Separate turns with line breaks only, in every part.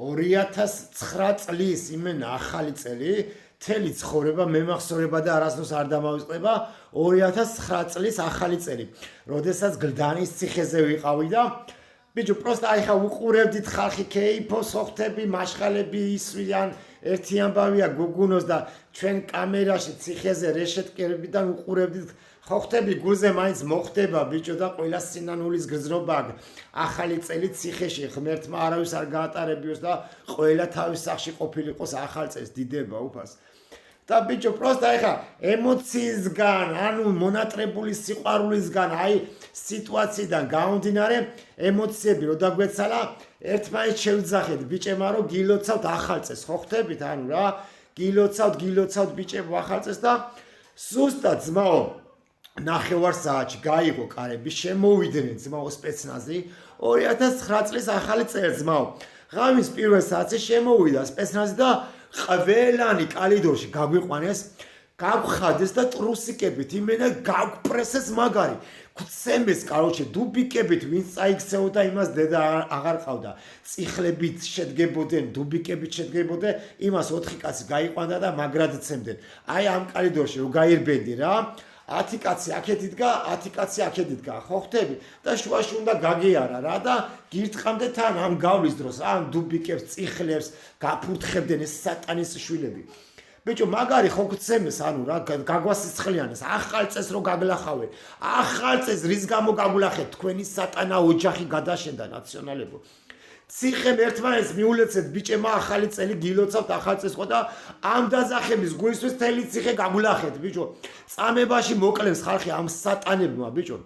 2009 წლის იმენა ახალი წელი მთელი ცხოვრება მემახსოვრება და არასდროს არ დამავიწყდება 2009 წლის ახალი წელი როდესაც გლდანის ციხეზე ვიყავი და ბიჭო პროსტა აი ხა უყურებდით ხალხი კეიფოს ხოხტები მაშხალები ისვიან ერთი ამბავია გუგუნოს და ჩვენ კამერაში ციხეზე რეშეტკებიდან უყურებდით ხოხტები გულზე მაინც მოხდება ბიჭო და ყველა სინანულის გრძნობა ახალი წელი ციხეში ღმერთმა არავის არ გაატარებიოს და ყველა თავის სახში ყოფილიყოს ახალ წელს დიდება უფას და ბიჭო პროსტა ეხა ემოციისგან ანუ მონატრებული სიყვარულისგან აი სიტუაციიდან გამომდინარე ემოციები რო დაგვეცალა ერთმანეთს შევძახეთ ბიჭებმა რომ გილოცავთ ახალ წელს ხო ხტებით ანუ რა გილოცავთ ბიჭებო ახალ წელს და ზუსტად ძმაო ნახევარ საათში გაიღო კარები შემოვიდნენ ძმაო სპეცნაზი 2009 წლის ახალი წელი ძმაო ღამის პირველ საათზე შემოვიდა სპეცნაზი და ყველანი კალიდორში გაგვიყვანეს გავხადეს და ტრუსიკებით იმენა გავპრესეს მაგარი გცემეს კაროჩე დუბიკებით ვინც წაიქცეოდა იმას დედა აღარ ყავდა წიხლებით შედგებოდნენ დუბიკებით შედგებოდნენ იმას 4 კაცი გაიყვანდა და მაგრად ცემდნენ აი ამ კალიდორში რო გაირბენდი რა 10 კაცი აქეთ იდგა 10 კაცი აქეთ იდგა ხო ხტები და შუაში უნდა გაგეარა რა და გირტყამდე თან ამ გავლის დროს ამ დუბიკებს წიხლებს გაფურთხებდნენ ეს სატანის შვილები ბიჭო მაგარი ხო გცემეს ანუ რა გაგვასიცხლიანეს ახალ წელს რო გაგლახავე ახალ წელს რის გამო გაგულახეთ თქვენი სატანა ოჯახი გადაშენდა ნაციონალებო ციხემ ერთმანეთს მიულეცეთ ბიჭებმა ახალი წელი გილოცავთ ახალ წელს ხო და ამ დაზახების გულისთვის თელი ციხე გაგულახეთ ბიჭო წამებაში მოკლეს ხალხი ამ სატანებმა ბიჭო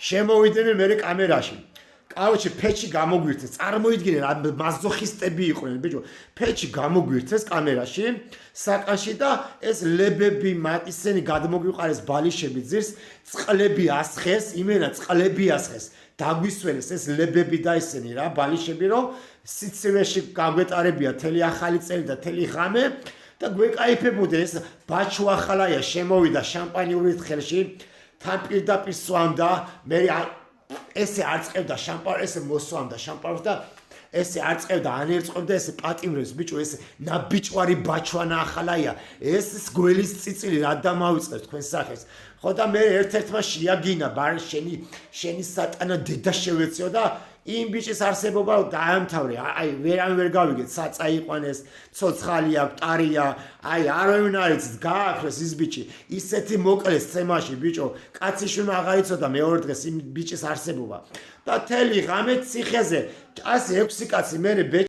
შემოვიდნენ მე კამერაში კაუჩი ფეჩი გამოგვირთეს წარმოიდგინე რა მაზოხისტები იყვნენ ბიჭო ფეჩი გამოგვირთეს კამერაში საკანში და ეს ლებები ისინი გადმოგვიყარეს ბალიშები ძირს წყლები ასხეს იმენა წყლები ასხეს დაგვისვენეს ეს ლებები და ისინი რა ბალიშები რომ სიცივეში გაგვეტარებია თელი ახალი წელი და თელი ღამე და გვეკაიფებოდნენ ეს ბაჩუ ახალაია შემოვიდა შამპანიურით ხელში თან პირდაპირ სვამდა მე ესე არ წევდა შამპანს ესე მოსვამდა შამპანს და ესე არ წევდა ან ერწყობდა ესე პატიმრებს ბიჭო ეს ნაბიჭვარი ბაჩვანა ახალაია ეს გველის წიწილი რა დამავიწყებს თქვენ სახეს ხო და მე ერთ-ერთმა შეაგინა ბარ შენი სატანა დედა შევეციო და იმ ბიჭის არსებობა დაამთავრე აი ვერ გავიგეთ საწაიყვანეს ცოცხალი აქვს ტარია აი არავინ არ იცის გააქრეს ის ბიჭი ისეთი მოკლეს ცემაში ბიჭო კაციშვილმა აღარ იცოდა მეორე დღეს იმ ბიჭის არსებობა და თელი ღამე ციხეზე 106 კაცი მე